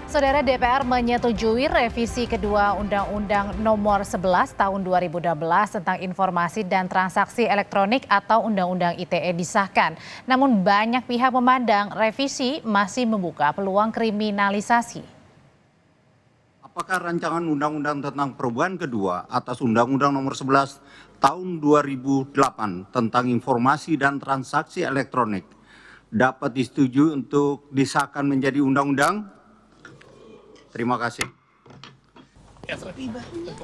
Saudara DPR menyetujui revisi kedua Undang-Undang Nomor 11 Tahun 2012 tentang Informasi dan Transaksi Elektronik atau Undang-Undang ITE disahkan. Namun banyak pihak memandang revisi masih membuka peluang kriminalisasi. Apakah rancangan undang-undang tentang perubahan kedua atas Undang-Undang Nomor 11 Tahun 2008 tentang Informasi dan Transaksi Elektronik dapat disetujui untuk disahkan menjadi undang-undang? Terima kasih.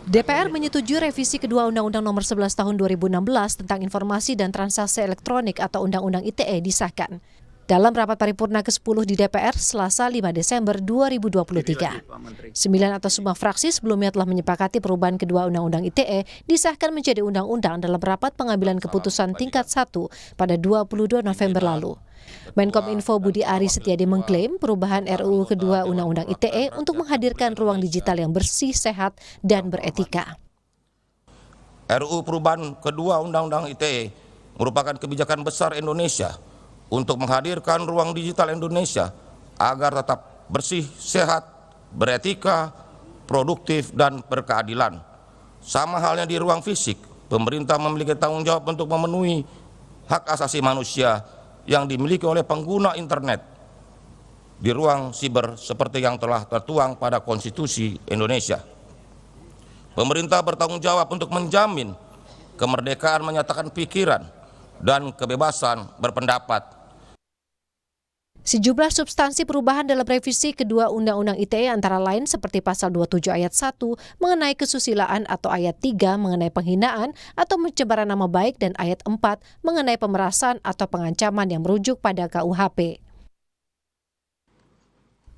DPR menyetujui revisi kedua Undang-Undang Nomor 11 Tahun 2016 tentang Informasi dan Transaksi Elektronik atau Undang-Undang ITE disahkan. Dalam rapat paripurna ke-10 di DPR Selasa 5 Desember 2023. 9 atau semua fraksi sebelumnya telah menyepakati perubahan kedua Undang-Undang ITE disahkan menjadi undang-undang dalam rapat pengambilan keputusan tingkat 1 pada 22 November lalu. Menkominfo Budi Ari Setiadi mengklaim perubahan RUU kedua Undang-Undang ITE untuk menghadirkan ruang digital yang bersih, sehat, dan beretika. RUU perubahan kedua Undang-Undang ITE merupakan kebijakan besar Indonesia untuk menghadirkan ruang digital Indonesia agar tetap bersih, sehat, beretika, produktif, dan berkeadilan. Sama halnya di ruang fisik, pemerintah memiliki tanggung jawab untuk memenuhi hak asasi manusia yang dimiliki oleh pengguna internet di ruang siber seperti yang telah tertuang pada Konstitusi Indonesia. Pemerintah bertanggung jawab untuk menjamin kemerdekaan menyatakan pikiran dan kebebasan berpendapat. Sejumlah substansi perubahan dalam revisi kedua Undang-Undang ITE antara lain seperti pasal 27 ayat 1 mengenai kesusilaan atau ayat 3 mengenai penghinaan atau pencemaran nama baik dan ayat 4 mengenai pemerasan atau pengancaman yang merujuk pada KUHP.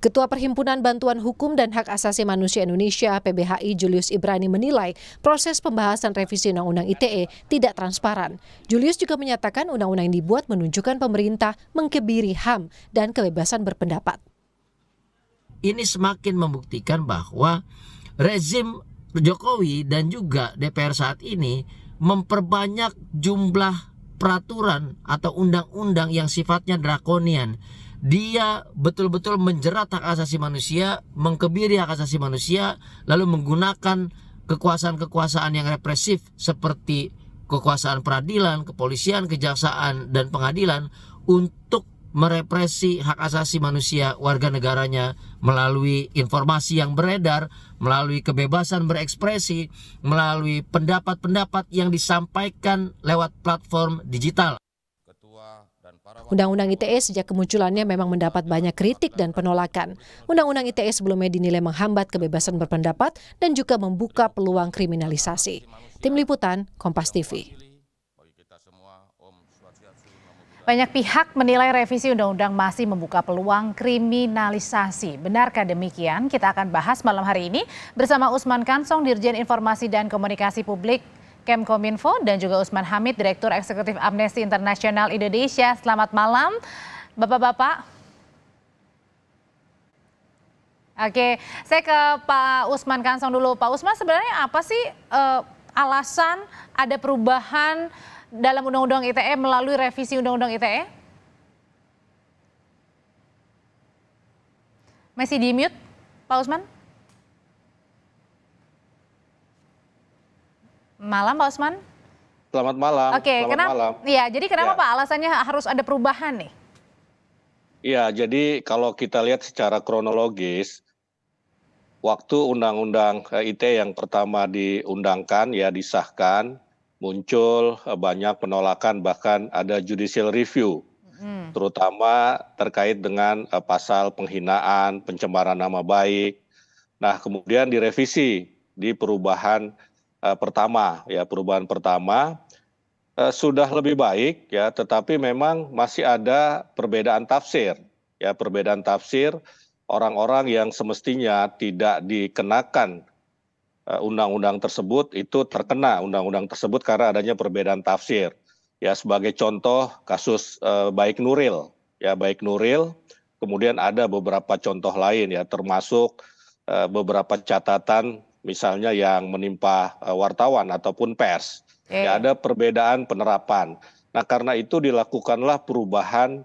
Ketua Perhimpunan Bantuan Hukum dan Hak Asasi Manusia Indonesia (PBHI) Julius Ibrani menilai proses pembahasan revisi Undang-Undang ITE tidak transparan. Julius juga menyatakan undang-undang yang dibuat menunjukkan pemerintah mengkebiri HAM dan kebebasan berpendapat. Ini semakin membuktikan bahwa rezim Jokowi dan juga DPR saat ini memperbanyak jumlah peraturan atau undang-undang yang sifatnya drakonian. Dia betul-betul menjerat hak asasi manusia, mengkebiri hak asasi manusia, lalu menggunakan kekuasaan-kekuasaan yang represif seperti kekuasaan peradilan, kepolisian, kejaksaan, dan pengadilan untuk merepresi hak asasi manusia warga negaranya melalui informasi yang beredar, melalui kebebasan berekspresi, melalui pendapat-pendapat yang disampaikan lewat platform digital. Undang-Undang ITE sejak kemunculannya memang mendapat banyak kritik dan penolakan. Undang-Undang ITE sebelumnya dinilai menghambat kebebasan berpendapat dan juga membuka peluang kriminalisasi. Tim Liputan, Kompas TV. Banyak pihak menilai revisi undang-undang masih membuka peluang kriminalisasi. Benarkah demikian? Kita akan bahas malam hari ini bersama Usman Kansong, Dirjen Informasi dan Komunikasi Publik Kemkominfo, dan juga Usman Hamid, Direktur Eksekutif Amnesty International Indonesia. Selamat malam, Bapak-bapak. Oke, saya ke Pak Usman Kansong dulu. Pak Usman, sebenarnya apa sih alasan ada perubahan dalam Undang-Undang ITE melalui revisi Undang-Undang ITE? Masih di mute, Pak Usman? Malam, Pak Usman. Selamat malam. Oke, kenapa? Ya, jadi kenapa Pak alasannya harus ada perubahan nih? Iya, jadi kalau kita lihat secara kronologis, waktu Undang-Undang ITE yang pertama diundangkan, ya disahkan, muncul banyak penolakan, bahkan ada judicial review, terutama terkait dengan pasal penghinaan, pencemaran nama baik. Nah, kemudian direvisi di perubahan pertama, ya perubahan pertama sudah lebih baik, ya, tetapi memang masih ada perbedaan tafsir, ya perbedaan tafsir orang-orang yang semestinya tidak dikenakan undang-undang tersebut itu terkena undang-undang tersebut karena adanya perbedaan tafsir. Ya, sebagai contoh kasus Baik Nuril, ya Baik Nuril, kemudian ada beberapa contoh lain, ya termasuk beberapa catatan misalnya yang menimpa wartawan ataupun pers. Ya, ada perbedaan penerapan. Nah, karena itu dilakukanlah perubahan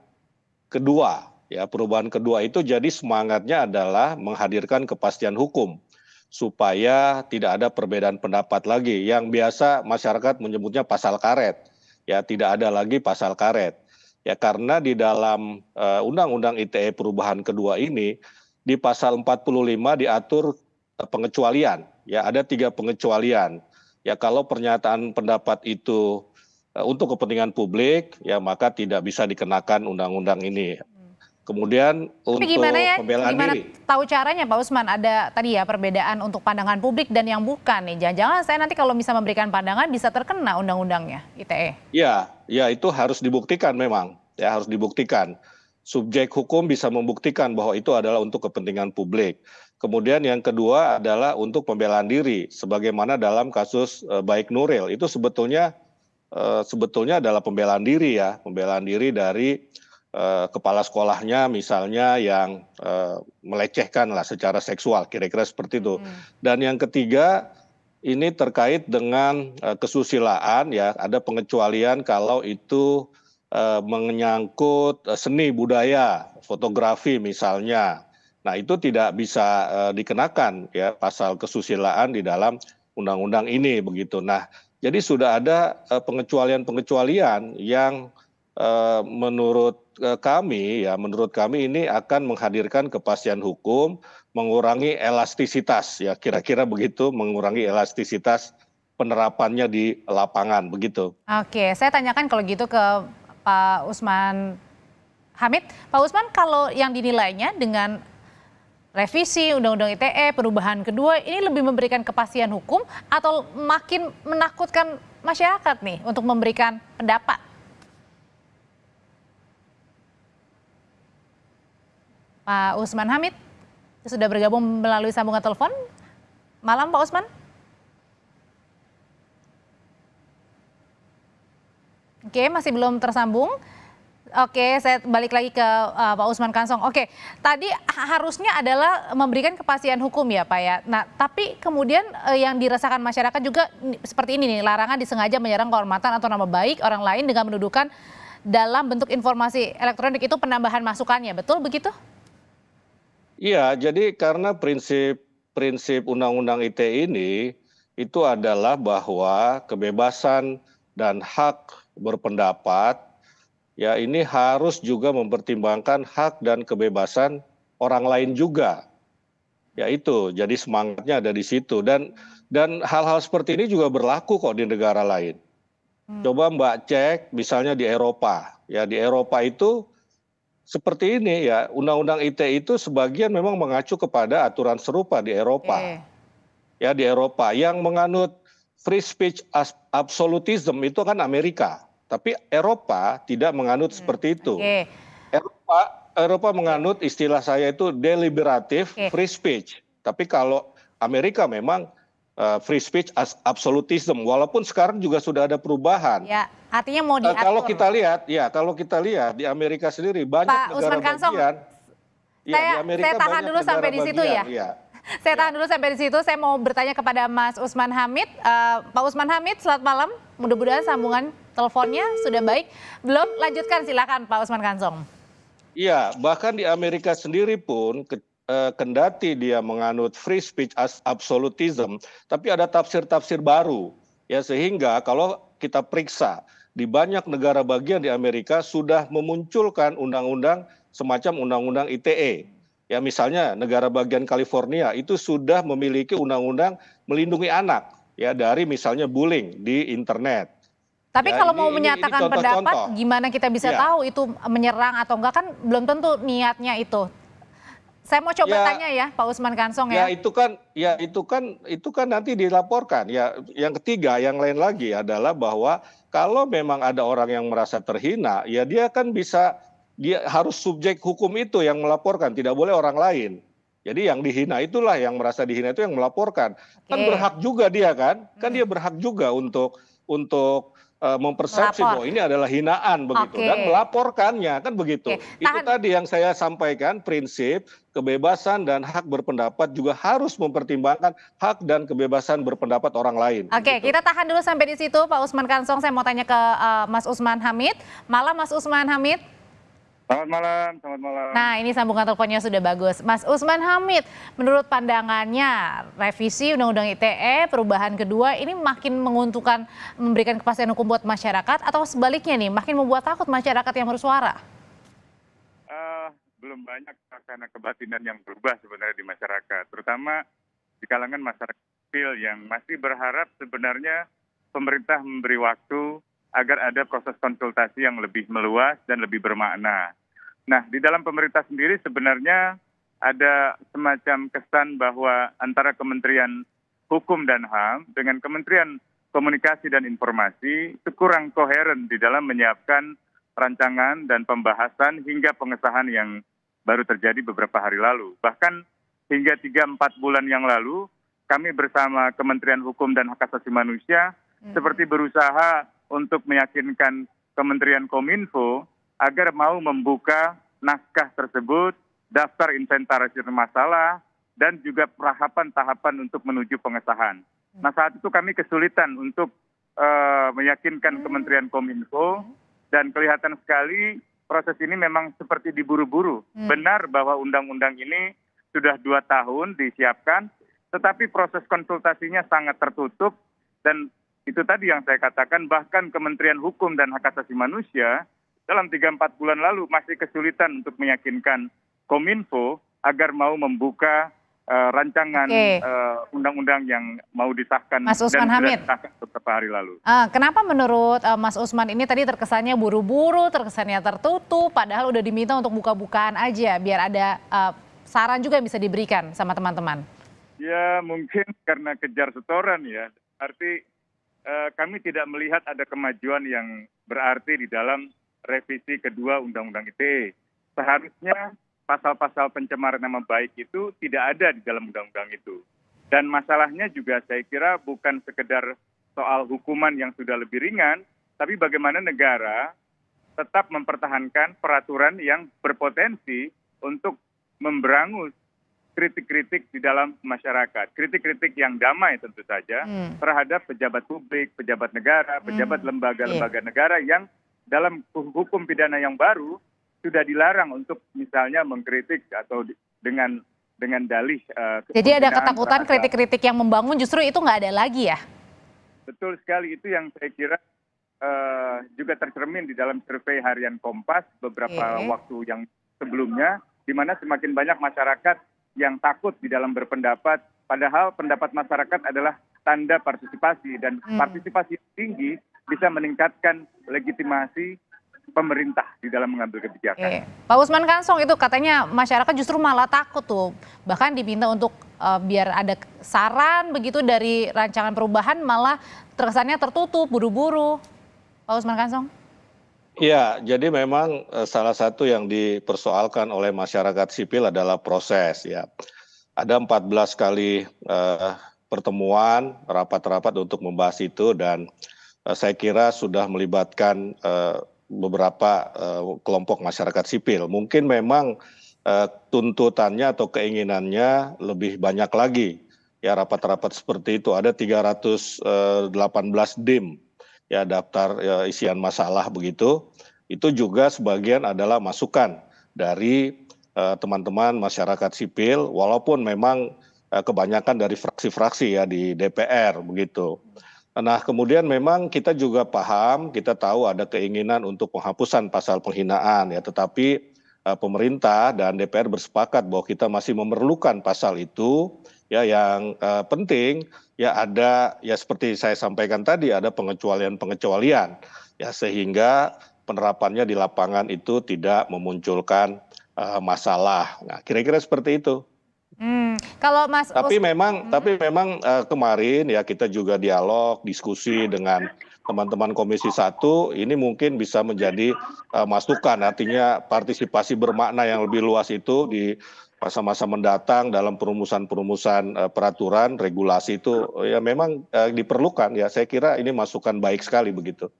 kedua, Ya, perubahan kedua itu jadi semangatnya adalah menghadirkan kepastian hukum supaya tidak ada perbedaan pendapat lagi yang biasa masyarakat menyebutnya pasal karet. Ya, tidak ada lagi pasal karet. Ya, karena di dalam Undang-Undang ITE perubahan kedua ini di pasal 45 diatur pengecualian. Ya, ada 3 pengecualian. Ya, kalau pernyataan pendapat itu untuk kepentingan publik, ya maka tidak bisa dikenakan undang-undang ini. Kemudian Tapi untuk pembelaan gimana diri. tahu caranya Pak Usman, ada tadi ya perbedaan untuk pandangan publik dan yang bukan nih. Jangan-jangan saya nanti kalau bisa memberikan pandangan bisa terkena undang-undangnya ITE. Ya, itu harus dibuktikan memang. Ya, harus dibuktikan. Subjek hukum bisa membuktikan bahwa itu adalah untuk kepentingan publik. Kemudian yang kedua adalah untuk pembelaan diri, sebagaimana dalam kasus Baik Nuril. Itu sebetulnya adalah pembelaan diri ya, pembelaan diri dari kepala sekolahnya misalnya yang melecehkan lah secara seksual, kira-kira seperti itu. Dan yang ketiga ini terkait dengan kesusilaan ya, ada pengecualian kalau itu menyangkut seni budaya, fotografi misalnya. Nah, itu tidak bisa dikenakan ya pasal kesusilaan di dalam undang-undang ini begitu. Nah, jadi sudah ada pengecualian-pengecualian yang menurut kami ini akan menghadirkan kepastian hukum, mengurangi elastisitas ya, kira-kira begitu, mengurangi elastisitas penerapannya di lapangan begitu. Oke, saya tanyakan kalau gitu ke Pak Usman Hamid. Pak Usman, kalau yang dinilainya dengan revisi Undang-Undang ITE perubahan kedua ini lebih memberikan kepastian hukum atau makin menakutkan masyarakat nih untuk memberikan pendapat? Pak Usman Hamid sudah bergabung melalui sambungan telepon. Malam Pak Usman. Oke, masih belum tersambung. Oke, saya balik lagi ke Pak Usman Kansong. Oke, tadi harusnya adalah memberikan kepastian hukum ya Pak ya. Nah, tapi kemudian yang dirasakan masyarakat juga seperti ini nih, larangan disengaja menyerang kehormatan atau nama baik orang lain dengan mendudukan dalam bentuk informasi elektronik itu penambahan masukannya. Betul begitu? Iya, jadi karena prinsip Undang-Undang ITE ini itu adalah bahwa kebebasan dan hak berpendapat ya ini harus juga mempertimbangkan hak dan kebebasan orang lain juga. Ya itu, jadi semangatnya ada di situ dan hal-hal seperti ini juga berlaku kok di negara lain. Coba Mbak cek misalnya di Eropa. Ya di Eropa itu seperti ini ya, Undang-Undang ITE itu sebagian memang mengacu kepada aturan serupa di Eropa. Ya di Eropa yang menganut free speech absolutism itu kan Amerika, tapi Eropa tidak menganut seperti itu. Eropa menganut istilah saya itu deliberative free speech. Tapi kalau Amerika memang free speech absolutism, walaupun sekarang juga sudah ada perubahan. Ya, artinya mau diatur. Kalau kita lihat di Amerika sendiri banyak Pak negara Usman Kansong, bagian. saya tahan dulu sampai di situ ya. Saya tahan dulu sampai di situ. Saya mau bertanya kepada Mas Usman Hamid. Pak Usman Hamid, selamat malam. Mudah-mudahan sambungan teleponnya sudah baik. Belum, lanjutkan silakan Pak Usman Kansong. Iya, bahkan di Amerika sendiri pun kendati dia menganut free speech absolutism, tapi ada tafsir-tafsir baru. Ya sehingga kalau kita periksa di banyak negara bagian di Amerika sudah memunculkan undang-undang semacam undang-undang ITE. Ya misalnya negara bagian California itu sudah memiliki undang-undang melindungi anak ya dari misalnya bullying di internet. Tapi ya, kalau mau ini menyatakan pendapat, gimana kita bisa tahu itu menyerang atau enggak, kan belum tentu niatnya itu. Saya mau coba tanya ya Pak Usman Kansong ya. Itu kan nanti dilaporkan. Ya yang ketiga, yang lain lagi adalah bahwa kalau memang ada orang yang merasa terhina, ya dia kan bisa, dia harus subjek hukum itu yang melaporkan, tidak boleh orang lain. Jadi yang dihina itulah, yang merasa dihina itu yang melaporkan. Kan berhak juga dia kan dia berhak juga untuk mempersepsi bahwa ini adalah hinaan begitu dan melaporkannya kan begitu. Itu tadi yang saya sampaikan, prinsip kebebasan dan hak berpendapat juga harus mempertimbangkan hak dan kebebasan berpendapat orang lain. Oke, kita tahan dulu sampai di situ Pak Usman Kansong. Saya mau tanya ke Mas Usman Hamid. Malam Mas Usman Hamid. Selamat malam, selamat malam. Nah, ini sambungan teleponnya sudah bagus. Mas Usman Hamid, menurut pandangannya revisi Undang-Undang ITE perubahan kedua ini makin menguntungkan, memberikan kepastian hukum buat masyarakat atau sebaliknya nih makin membuat takut masyarakat yang bersuara? Belum banyak karena kebatinan yang berubah sebenarnya di masyarakat, terutama di kalangan masyarakat sipil yang masih berharap sebenarnya pemerintah memberi waktu agar ada proses konsultasi yang lebih meluas dan lebih bermakna. Nah, di dalam pemerintah sendiri sebenarnya ada semacam kesan bahwa antara Kementerian Hukum dan HAM dengan Kementerian Komunikasi dan Informasi itu kurang koheren di dalam menyiapkan rancangan dan pembahasan hingga pengesahan yang baru terjadi beberapa hari lalu. Bahkan hingga 3-4 bulan yang lalu, kami bersama Kementerian Hukum dan Hak Asasi Manusia seperti berusaha untuk meyakinkan Kementerian Kominfo agar mau membuka naskah tersebut, daftar inventarisir masalah, dan juga tahapan untuk menuju pengesahan. Nah, saat itu kami kesulitan untuk meyakinkan Kementerian Kominfo, dan kelihatan sekali proses ini memang seperti diburu-buru. Benar bahwa undang-undang ini sudah 2 tahun disiapkan, tetapi proses konsultasinya sangat tertutup, dan itu tadi yang saya katakan, bahkan Kementerian Hukum dan Hak Asasi Manusia dalam 3-4 bulan lalu masih kesulitan untuk meyakinkan Kominfo agar mau membuka rancangan undang-undang yang mau disahkan Mas Usman dan sudah Hamid, disahkan beberapa hari lalu. Kenapa menurut Mas Usman ini tadi terkesannya buru-buru, terkesannya tertutup, padahal udah diminta untuk buka-bukaan aja, biar ada saran juga yang bisa diberikan sama teman-teman? Ya, mungkin karena kejar setoran ya. Arti kami tidak melihat ada kemajuan yang berarti di dalam revisi kedua Undang-Undang ITE. Seharusnya pasal-pasal pencemaran nama baik itu tidak ada di dalam undang-undang itu. Dan masalahnya juga saya kira bukan sekedar soal hukuman yang sudah lebih ringan, tapi bagaimana negara tetap mempertahankan peraturan yang berpotensi untuk memberangus kritik-kritik di dalam masyarakat. Kritik-kritik yang damai tentu saja terhadap pejabat publik, pejabat negara, pejabat lembaga-lembaga negara yang dalam hukum pidana yang baru sudah dilarang untuk misalnya mengkritik atau dengan dalih. Jadi ada ketakutan kritik-kritik yang membangun justru itu nggak ada lagi ya? Betul sekali, itu yang saya kira juga tercermin di dalam survei harian Kompas beberapa waktu yang sebelumnya, di mana semakin banyak masyarakat yang takut di dalam berpendapat, padahal pendapat masyarakat adalah tanda partisipasi, dan partisipasi tinggi bisa meningkatkan legitimasi pemerintah di dalam mengambil kebijakan. Pak Usman Kansong, itu katanya masyarakat justru malah takut tuh, bahkan diminta untuk biar ada saran begitu dari rancangan perubahan, malah terkesannya tertutup, buru-buru. Pak Usman Kansong? Ya, jadi memang salah satu yang dipersoalkan oleh masyarakat sipil adalah proses ya. Ada 14 kali pertemuan, rapat-rapat untuk membahas itu, dan saya kira sudah melibatkan beberapa kelompok masyarakat sipil. Mungkin memang tuntutannya atau keinginannya lebih banyak lagi. Ya, rapat-rapat seperti itu ada 318 DIM, ya, daftar isian masalah begitu. Itu juga sebagian adalah masukan dari teman-teman masyarakat sipil, walaupun memang kebanyakan dari fraksi-fraksi ya di DPR begitu. Nah, kemudian memang kita juga paham, kita tahu ada keinginan untuk penghapusan pasal penghinaan ya, tetapi pemerintah dan DPR bersepakat bahwa kita masih memerlukan pasal itu ya. Yang penting ya ada, ya seperti saya sampaikan tadi, ada pengecualian ya, sehingga penerapannya di lapangan itu tidak memunculkan masalah. Nah, kira-kira seperti itu. Kalau Mas Tapi memang kemarin ya kita juga dialog, diskusi dengan teman-teman Komisi 1, ini mungkin bisa menjadi masukan, artinya partisipasi bermakna yang lebih luas itu di masa-masa mendatang dalam perumusan peraturan, regulasi itu ya memang diperlukan ya. Saya kira ini masukan baik sekali begitu.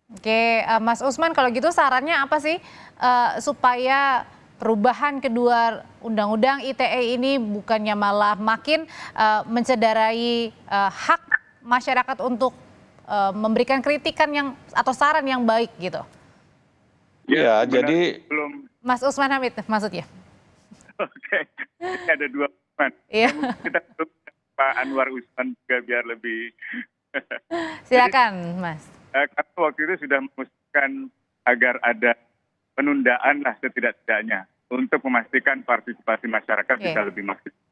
Oke, Mas Usman, kalau gitu sarannya apa sih supaya perubahan kedua Undang-Undang ITE ini bukannya malah makin mencederai hak masyarakat untuk memberikan kritikan yang atau saran yang baik gitu? Ya, jadi Mas Usman Hamid maksudnya. Oke, ini ada dua Usman. Iya. Kita perlu Pak Anwar Usman juga biar lebih. Silakan, Mas. Kami waktu itu sudah mengusulkan agar ada penundaan lah setidak-tidaknya untuk memastikan partisipasi masyarakat bisa lebih maksimal.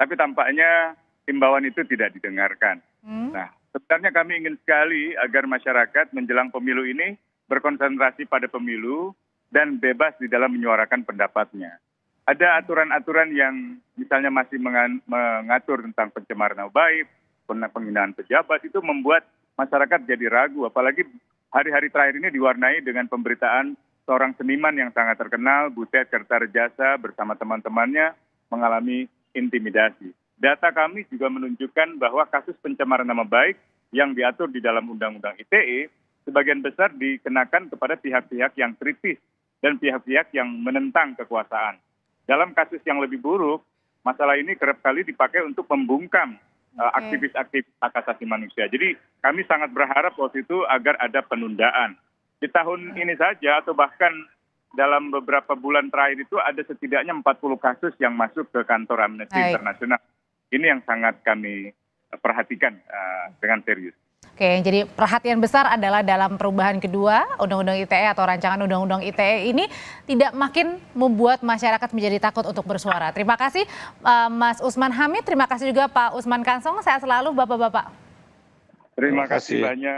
Tapi tampaknya himbauan itu tidak didengarkan. Nah, sebenarnya kami ingin sekali agar masyarakat menjelang pemilu ini berkonsentrasi pada pemilu dan bebas di dalam menyuarakan pendapatnya. Ada aturan-aturan yang misalnya masih mengatur tentang pencemaran nama baik, penghinaan pejabat, itu membuat masyarakat jadi ragu. Apalagi hari-hari terakhir ini diwarnai dengan pemberitaan seorang seniman yang sangat terkenal, Butet Kertarejasa bersama teman-temannya mengalami intimidasi. Data kami juga menunjukkan bahwa kasus pencemaran nama baik yang diatur di dalam Undang-Undang ITE sebagian besar dikenakan kepada pihak-pihak yang kritis dan pihak-pihak yang menentang kekuasaan. Dalam kasus yang lebih buruk, masalah ini kerap kali dipakai untuk membungkam aktivis-aktivis hak asasi manusia. Jadi kami sangat berharap waktu itu agar ada penundaan. Di tahun ini saja atau bahkan dalam beberapa bulan terakhir itu ada setidaknya 40 kasus yang masuk ke kantor Amnesty International. Ini yang sangat kami perhatikan dengan serius. Oke, jadi perhatian besar adalah dalam perubahan kedua Undang-Undang ITE atau rancangan Undang-Undang ITE ini tidak makin membuat masyarakat menjadi takut untuk bersuara. Terima kasih Mas Usman Hamid, terima kasih juga Pak Usman Kansong. Sehat selalu Bapak-Bapak. Terima kasih banyak.